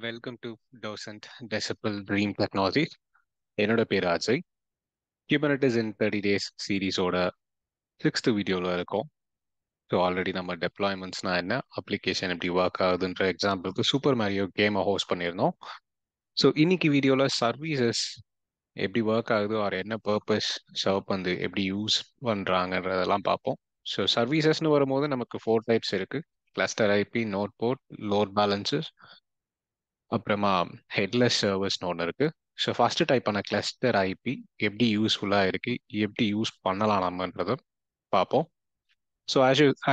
Welcome to docent decibel dream technology. என்னோட பேர் அஜய். குபர்னெட்டிஸ் இன் 30 days சீரீஸோட 6th வீடியோவில் இருக்கோம். ஸோ ஆல்ரெடி நம்ம டெப்ளாய்மெண்ட்ஸ்னா என்ன, அப்ளிகேஷன் எப்படி ஒர்க் ஆகுதுன்ற எக்ஸாம்பிளுக்கு சூப்பர் மேரியோ கேமை ஹோஸ்ட் பண்ணியிருந்தோம். ஸோ இன்னைக்கு வீடியோவில் சர்வீசஸ் எப்படி ஒர்க் ஆகுது, ஆர் என்ன பர்பஸ் சர்வ் வந்து எப்படி யூஸ் பண்ணுறாங்கன்றதெல்லாம் பார்ப்போம். ஸோ சர்வீசஸ்னு வரும்போது நமக்கு 4 டைப்ஸ் இருக்கு: cluster IP, note board, load balances, அப்புறமா ஹெட்லெஸ் சர்வர்ஸ்னு ஒன்று இருக்கு. ஸோ ஃபர்ஸ்ட் டைப்பான கிளஸ்டர் ஐபி எப்படி யூஸ்ஃபுல்லாக இருக்கு, எப்படி யூஸ் பண்ணலாம் நம்மன்றதை பார்ப்போம். ஸோ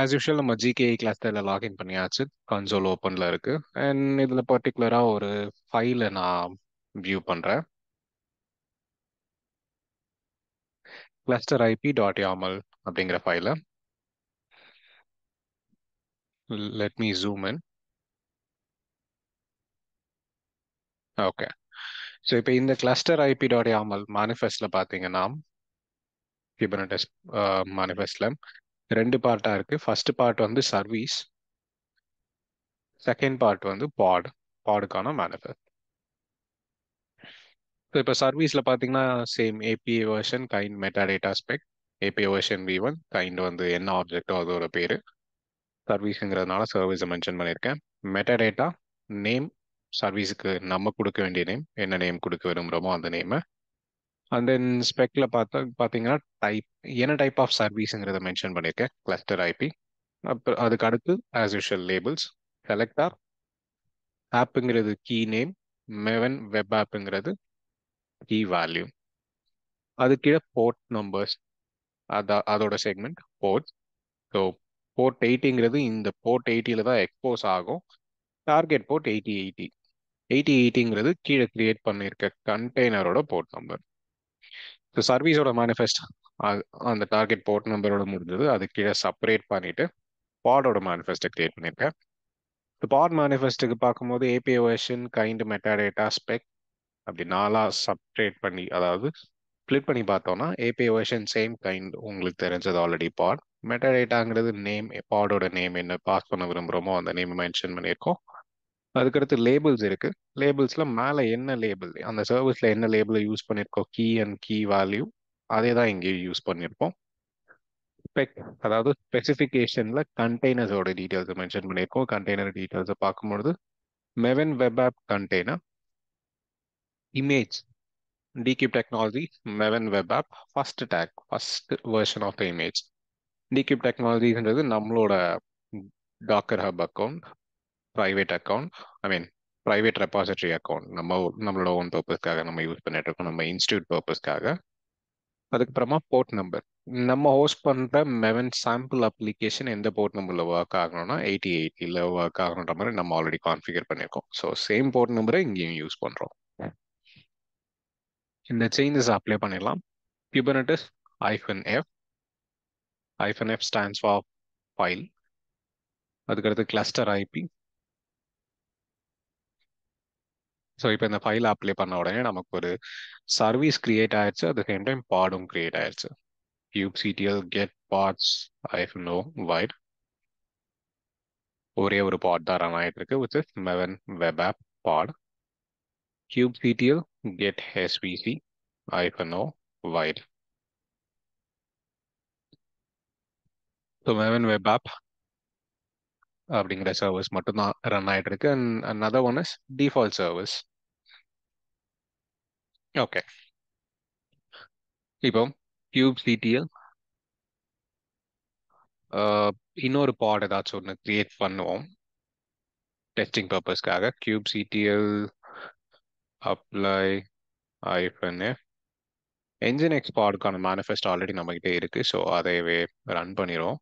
ஆஸ் யூஷுவல் நம்ம ஜிகேஐ கிளஸ்டரில் லாகின் பண்ணியாச்சு, கன்சோல் ஓப்பனில் இருக்கு. அண்ட் இதில் பர்டிகுலராக ஒரு ஃபைலை நான் வியூ பண்ணுறேன். கிளஸ்டர் ஐபி டாட் யாமல் அப்படிங்கிற ஃபைலை let me zoom in. Okay, so இப்போ இந்த கிளஸ்டர் ஐபி டாட் யாமல் மேனிஃபெஸ்டில் பார்த்தீங்கன்னா, குபர்னெட்டிஸ் மேனிஃபெஸ்டில் ரெண்டு பார்ட்டாக இருக்குது. ஃபர்ஸ்ட் பார்ட் வந்து சர்வீஸ், செகண்ட் பார்ட் வந்து பாடுக்கான மேனிஃபெஸ்ட். ஸோ இப்போ சர்வீஸில் பார்த்தீங்கன்னா same API version, kind, metadata spec. API version V1, kind வந்து என்ன ஆப்ஜெக்டோ அதோட பேர். சர்வீஸுங்கிறதுனால சர்வீஸை மென்ஷன் பண்ணியிருக்கேன். மெட்டாடேட்டா நேம், சர்வீஸுக்கு நம்ம கொடுக்க வேண்டிய நேம், என்ன நேம் கொடுக்க விரும்புகிறோமோ அந்த நேமை. அண்ட் தென் ஸ்பெக்கில் பார்த்தீங்கன்னா டைப், என்ன டைப் ஆஃப் சர்வீஸுங்கிறத மென்ஷன் பண்ணியிருக்கேன், கிளஸ்டர் ஐபி. அப்புறம் அதுக்கு அடுத்து ஆஸ் யூஷுவல் லேபிள்ஸ், செலக்டார், ஆப்புங்கிறது கீ நேம், மெவன் வெப் ஆப்புங்கிறது கீ வேல்யூ. அது கீழே போர்ட் நம்பர்ஸ், அதோட செக்மெண்ட் போர்ட். ஸோ போர்ட் 80ங்கிறது இந்த போர்ட் 80ல தான் எக்ஸ்போஸ் ஆகும். Target port 8080. 8080ங்கிறது கீழே கிரியேட் பண்ணியிருக்க கண்டெய்னரோட போர்ட் நம்பர். ஸோ சர்வீஸோட மேனிஃபெஸ்ட் அந்த டார்கெட் போர்ட் நம்பரோட முடிஞ்சது. அது கீழே செப்பரேட் பண்ணிட்டு பாடோட மேனிஃபெஸ்ட்டை கிரியேட் பண்ணியிருக்கேன். பாட் மேனிஃபெஸ்ட்டுக்கு பார்க்கும்போது API version, kind, metadata spec அப்படி நாலா செப்பரேட் பண்ணி, அதாவது ஸ்ப்ளிட் பண்ணி பார்த்தோம்னா ஏபிஐ வெர்ஷன் சேம், கைண்ட் உங்களுக்கு தெரிஞ்சது ஆல்ரெடி பாட். மெட்டாடேட்டாங்கிறது நேம், பாடோட நேம் என்ன பாஸ் பண்ண விரும்புகிறோமோ அந்த நேம் மென்ஷன் பண்ணியிருக்கோம். அதுக்கடுத்து லேபிள்ஸ் இருக்கு. லேபிள்ஸ்ல மேலே என்ன லேபிள், அந்த சர்வீஸ்ல என்ன லேபிளை யூஸ் பண்ணியிருக்கோம், கீ அண்ட் கீ வேல்யூ, அதே தான் இங்கேயும் யூஸ் பண்ணியிருப்போம். ஸ்பெக், அதாவது ஸ்பெசிஃபிகேஷன்ல கண்டெய்னர்ஸோட டீட்டெயில்ஸ் மென்ஷன் பண்ணியிருக்கோம். கண்டெய்னர் டீட்டெயில்ஸை பார்க்கும்பொழுது maven web app container, image, DCube technology, maven web app, first tag, first version of the image. DCube டெக்னாலஜின்றது நம்மளோட Docker Hub account, private account, I mean private repository account. நம்மளோட own பர்பஸ்க்காக நம்ம use பண்ணிட்டு இருக்கோம், நம்ம இன்ஸ்டியூட் பர்பஸ்க்காக. அதுக்கப்புறமா போர்ட் நம்பர், நம்ம ஹோஸ்ட் பண்ற மெவன் சாம்பிள் அப்ளிகேஷன் எந்த போர்ட் நம்பர்ல ஒர்க் ஆகணும்னா 8080ல ஒர்க் ஆகணுன்ற மாதிரி நம்ம ஆல்ரெடி கான்ஃபிகர் பண்ணியிருக்கோம். ஸோ சேம் போர்ட் நம்பரை இங்கேயும் யூஸ் பண்றோம். இந்த சேஞ்சஸ் அப்ளை பண்ணிடலாம். குபர்னெட்டிஸ் -f, -f stands for file. அதுக்கடுத்து கிளஸ்டர் ஐபி. ஸோ இப்போ இந்த ஃபைல் அப்ளை பண்ண உடனே நமக்கு ஒரு சர்வீஸ் கிரியேட் ஆயிடுச்சு, அட் த சேம் டைம் பாடும் கிரியேட் ஆயிடுச்சு. kubectl get pods -no void. ஒரே ஒரு பாட் தான் ரன் ஆகிட்டு இருக்கு, which is maven web app pod. kubectl get svc -no void. So maven web app அப்படிங்கிற சர்வீஸ் மட்டும் தான் ரன் ஆகிட்டு இருக்கு. And another one is default service. Okay, இப்போ kubectl இன்னொரு பாட் ஏதாச்சும் ஒன்று கிரியேட் பண்ணுவோம் டெஸ்டிங் பர்பஸ்க்காக. kubectl apply -f. Nginx பாடுக்கான மேனிஃபெஸ்ட் ஆல்ரெடி நம்மகிட்ட இருக்கு, ஸோ அதையவே ரன் பண்ணிடுவோம்.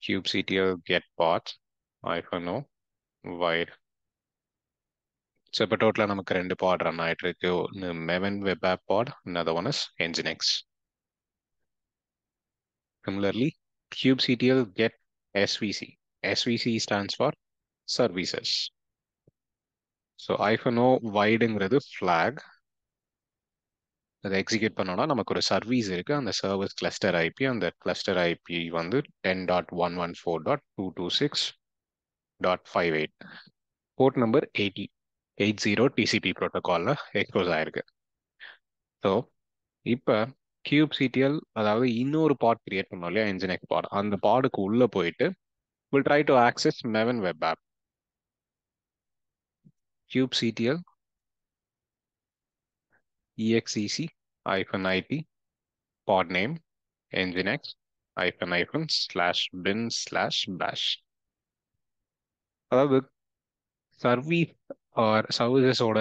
kubectl get pods -no void. So இப்போ டோட்டலாக நமக்கு ரெண்டு பாட் ரன் ஆகிட்டு இருக்கு. ஒன்று maven web app pod, another one is Nginx. Similarly, kubectl get svc. svc stands for services. So -o voidங்கிறது flag. அதை எக்ஸிக்யூட் பண்ணோம்னா நமக்கு ஒரு சர்வீஸ் இருக்கு, அந்த சர்வீஸ் கிளஸ்டர் ஐபி. அந்த கிளஸ்டர் ஐபி வந்து 10.114.226.58. போர்ட் நம்பர் 80 டிசிபி ப்ரோட்டோகால்ல எக்ஸ்போஸ் ஆயிருக்கு. ஸோ இப்போ kubectl, அதாவது இன்னொரு பாட் கிரியேட் பண்ணோம் இல்லையா, nginx பாட், அந்த பாடுக்கு உள்ள போயிட்டு will try to access Maven web app. kubectl exec-it pod name nginx --bin/bash. அதாவது சர்வீஸ் ஆர் சர்வீசஸோட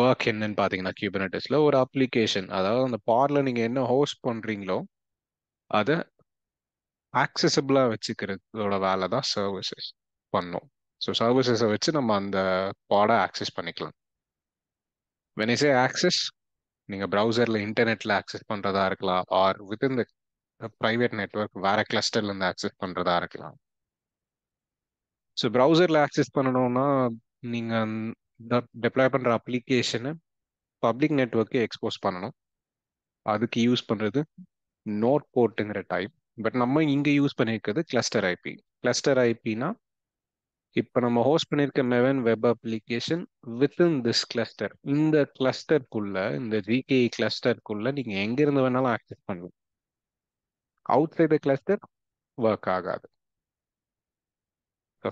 ஒர்க் என்னன்னு பார்த்தீங்கன்னா, குபர்நெட்டிஸ்ல ஒரு அப்ளிகேஷன், அதாவது அந்த பாட்ல நீங்க என்ன ஹோஸ்ட் பண்றீங்களோ அதை ஆக்சசபிளா வச்சுக்கிறதோட வேலை தான் சர்வீசஸ் பண்ணும். ஸோ சர்வீசஸை வச்சு நம்ம அந்த பாடை ஆக்சஸ் பண்ணிக்கலாம். when I say access, நீங்க ப்ரௌசர்ல இன்டர்நெட்ல ஆக்சஸ் பண்றதா இருக்கலாம், or within the private network வேற கிளஸ்டர்ல இருந்து ஆக்சஸ் பண்றதா இருக்கலாம். ஸோ ப்ரௌசர்ல ஆக்சஸ் பண்ணணும்னா நீங்க டெப்ளாய் பண்ற அப்ளிகேஷனை பப்ளிக் நெட்வொர்க்கே எக்ஸ்போஸ் பண்ணணும். அதுக்கு யூஸ் பண்றது நோட் போர்ட்டுங்கிற டைப். பட் நம்ம இங்க யூஸ் பண்ணியிருக்கிறது கிளஸ்டர் ஐபி. கிளஸ்டர் ஐபினா இப்போ நம்ம ஹோஸ்ட் பண்ணியிருக்க maven web application within this cluster, இந்த கிளஸ்டருக்குள்ள, இந்த ஜிகேஇ கிளஸ்டருக்குள்ள நீங்க எங்க இருந்து வேணாலும் ஆக்சஸ் பண்ணலாம். Outside the cluster work ஆகாது.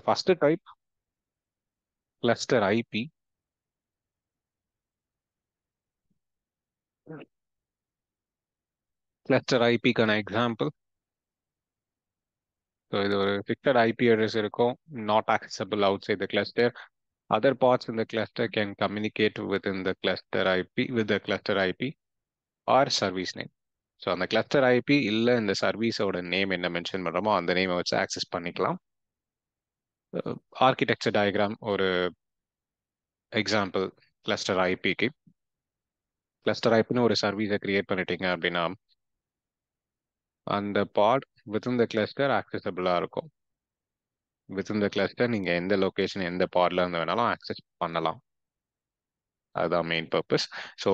First type cluster IP. Cluster ஐபிக்கான எக்ஸாம்பிள், ஸோ இது ஒரு ஃபிக்ஸட் ஐபி அட்ரஸ் இருக்கும், not accessible outside the cluster. Other pods in the cluster can communicate within the cluster IP with the cluster IP or service name. So அந்த cluster IP இல்லை இந்த சர்வீஸோட name என்ன mention பண்ணுறோமோ அந்த நேமை வச்சு access பண்ணிக்கலாம். ஆர்கிடெக்சர் டயக்ராம் ஒரு எக்ஸாம்பிள். கிளஸ்டர் ஐபிக்கு கிளஸ்டர் ஐபின்னு ஒரு சர்வீஸை கிரியேட் பண்ணிட்டீங்க அப்படின்னா அந்த பாட் வித்தின் த கிளஸ்டர் ஆக்சசபிளாக இருக்கும். வித்தின் த கிளஸ்டர் நீங்கள் எந்த லொக்கேஷன் எந்த பாட்ல இருந்து வேணாலும் ஆக்சஸ் பண்ணலாம். அதுதான் மெயின் பர்பஸ். ஸோ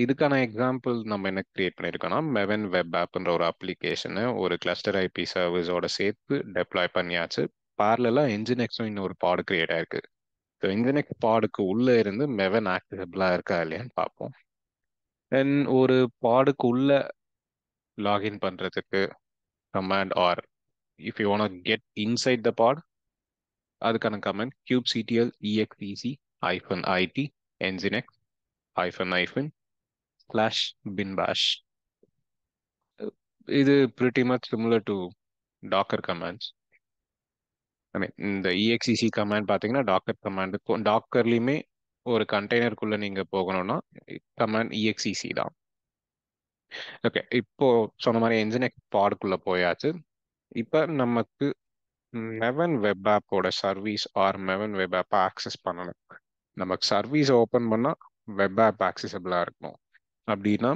இதுக்கான எக்ஸாம்பிள் நம்ம என்ன கிரியேட் பண்ணியிருக்கோம்னா, மெவன் வெப் ஆப்ன்ற ஒரு அப்ளிகேஷனை ஒரு கிளஸ்டர் ஐபி சர்வீஸோட சேர்த்து டெப்ளாய் பண்ணியாச்சு. பேரலா என்ஜினெக்ஸும் இன்னொரு பாடு கிரியேட் ஆயிருக்கு. ஸோ என்ஜினெக்ஸ் பாடுக்கு உள்ள இருந்து மெவன் ஆக்சசபிளா இருக்கா இல்லையான்னு பார்ப்போம். தென் ஒரு பாடுக்கு உள்ள லாகின் பண்றதுக்கு command, or if you want get inside the pod, அதுக்கான command kubectl exec-it nginx --bin bash. இது pretty much similar to docker commands. ஐ மீன் இந்த exec கமாண்ட் பார்த்தீங்கன்னா டாக்கர் கமாண்ட், டாக்கர்லையுமே ஒரு கண்டெய்னருக்குள்ள நீங்க போகணும்னா கமாண்ட் exec தான். ஓகே, இப்போ சொன்ன மாதிரி என்ஜினெக்ஸ் பாடுக்குள்ள போயாச்சு. இப்போ நமக்கு மெவன் வெப் ஆப்போட சர்வீஸ் ஆர் மெவன் வெப் ஆப்பை ஆக்சஸ் பண்ணணும். நமக்கு சர்வீஸ் ஓப்பன் பண்ணால் வெப் ஆப் ஆக்சசபிளாக இருக்கும் அப்படின்னா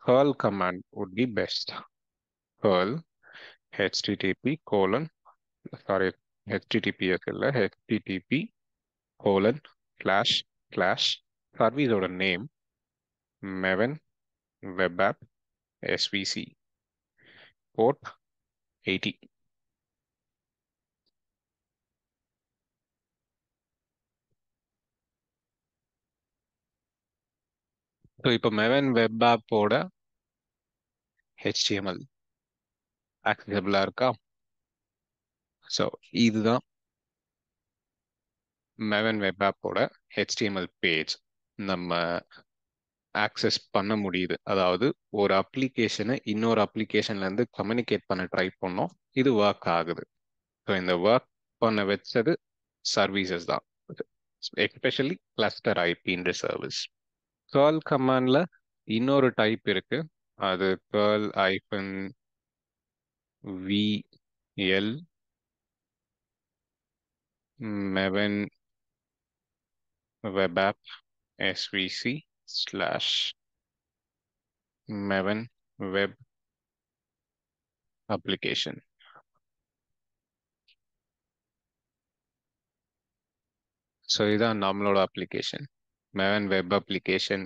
curl command would be best. curl https இல்லை http://சர்வீஸோட name maven web app svc port 80. So இப்போ மெவன் வெப் ஆப்போட HTML ஆக்சசபிளாக இருக்கா? ஸோ இதுதான் மெவன் வெப் ஆப்போட HTML பேஜ். நம்ம ஆக்சஸ் பண்ண முடியுது. அதாவது ஒரு அப்ளிகேஷனை இன்னொரு அப்ளிகேஷன்ல இருந்து கம்யூனிகேட் பண்ண ட்ரை பண்ணோம், இது ஒர்க் ஆகுது. ஸோ இந்த ஒர்க் பண்ண வச்சது சர்வீசஸ் தான், எஸ்பெஷலி கிளஸ்டர் ஐபின்ற சர்வீஸ். கேர்ள் கமாண்ட்ல இன்னொரு டைப் இருக்கு, அது curl -vl maven web app svc/மெவன் வெப் அப்ளிகேஷன். ஸோ இதுதான் நம்மளோட application, maven web application.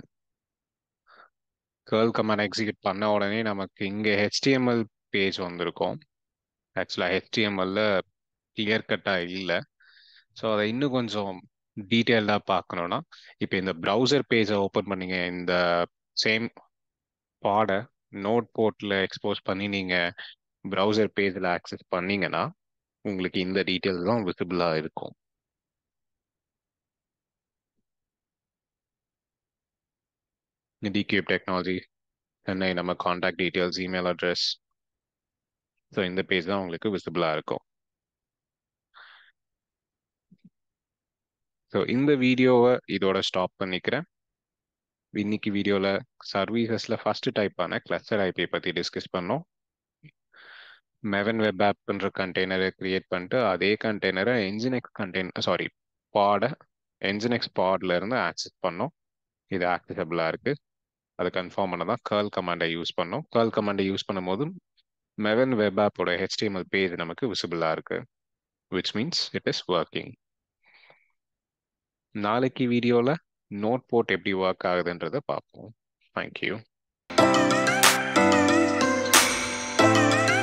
Curl command execute பண்ண உடனே நமக்கு இங்கே HTML பேஜ் வந்திருக்கும். ஆக்சுவலாக HTML கிளியர் கட்டாக இல்லை, ஸோ அதை இன்னும் கொஞ்சம் டீட்டெயில்டாக பார்க்கணுன்னா இப்போ இந்த ப்ரௌசர் பேஜை ஓப்பன் பண்ணீங்க இந்த சேம் பாடை நோட் போர்ட்டில் எக்ஸ்போஸ் பண்ணி நீங்கள் ப்ரௌசர் பேஜில் ஆக்சஸ் பண்ணீங்கன்னா உங்களுக்கு இந்த டீட்டெயில்ஸ் தான் விசிபிளாக இருக்கும். டிக்யூப் டெக்னாலஜி சென்னை, நம்ம contact details, email address. So இந்த பேஜ் தான் உங்களுக்கு விசிபிளாக இருக்கும். ஸோ இந்த வீடியோவை இதோட ஸ்டாப் பண்ணிக்கிறேன். இன்னைக்கு வீடியோவில் சர்வீசஸில் ஃபர்ஸ்ட் டைப்பான கிளஸ்டர் ஐபி பற்றி டிஸ்கஸ் பண்ணோம். மெவன் வெப் ஆப்ன்ற கண்டெய்னரை கிரியேட் பண்ணிட்டு அதே கண்டெய்னரை என்ஜினெக்ஸ் பாட்ல இருந்து ஆக்சஸ் பண்ணோம். இது ஆக்சசபிளாக இருக்குது. அது கன்ஃபார்ம் பண்ண தான் கர்ல் கமாண்டை யூஸ் பண்ணோம். கர்ல் கமாண்டை யூஸ் பண்ணும்போது மெவன் வெப் ஆப்போட HTML பேஜ் நமக்கு விசிபிளாக இருக்கு, which means it is working. நாளைக்கு வீடியோவில் நோட் போர்ட் எப்படி ஒர்க் ஆகுதுன்றதை பார்ப்போம். தேங்க்யூ.